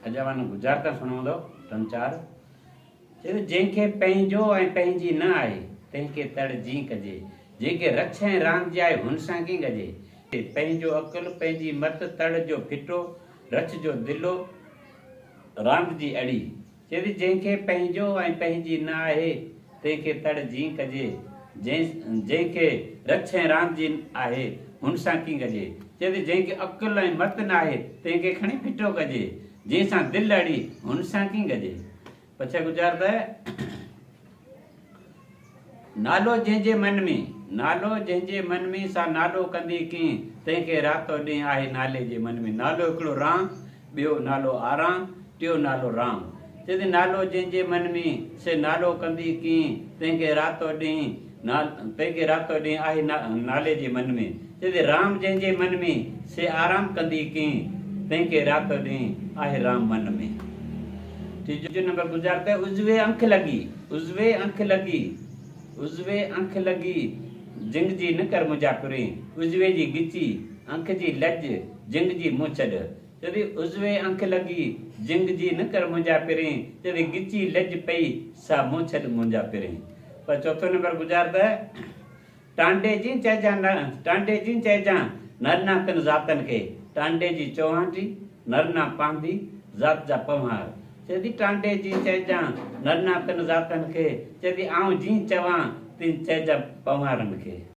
अजावान गुजारता सुणो तन चार जंहिंखे पंहिंजो ऐं पंहिंजी न आहे तंहिंखे तड़ जी कजे, जंहिंखे रछ ऐं राम जी आहे हुन सां कीअं कजे। पंहिंजो अकुल पंहिंजी मत तड़ जो फिटो रछ जो दिलो राम जी अड़ी। चए जंहिंखे पंहिंजो ऐं पंहिंजी न आहे तंहिंखे तड़ जी कजे, जंहिंखे रछ ऐं राम जी आहे हुन सां कीअं कजे। चए जंहिंखे अकुल ऐं मत न आहे तंहिंखे खणी फिटो कजे, जंहिंसां दिलि अड़ी हुन सां कीअं कजे। पछा गुज़ारत नालो जंहिंजे मन में, नालो जंहिंजे मन में सा नालो कंदी कीअं तंहिंखे रातो ॾींहुं आहे नाले जे मन में। नालो हिकिड़ो राम, ॿियो नालो आराम, टियों नालो राम। चए नालो जंहिंजे मन में से नालो कंदी कीअं तंहिंखे रातो ॾींहुं आहे नाले जे मन में। चए राम जंहिंजे मन में से आराम कंदी कीअं तंहिंखे रातो ॾींहुं आहे राम मन में। तीजो नंबर गुज़ारते उजवे अंख लगी, उजवे अंख लगी, उजवे अंख लगी जिंग जी न कर मुंहिंजा पुरे। उजवे जी गिची अंख जी लज जिंग जी मुंह छॾ। जॾहिं उजवे अंख लगी जिंग जी न कर मुंहिंजा पिरे, जॾहिं गिची लज पई सा मुंह छॾ मुंहिंजा पिरे। पर चौथो नंबर गुज़ारते टांडे जी चइजां नर ना कन ज़ातन खे। टांडे जी चौहांटी नर ना पांदी ज़ात जा पवार। चए टांडे जी चइजां नर ना कन ज़ातन खे। चए आऊं जी चवां तीन चइजां पवारनि खे।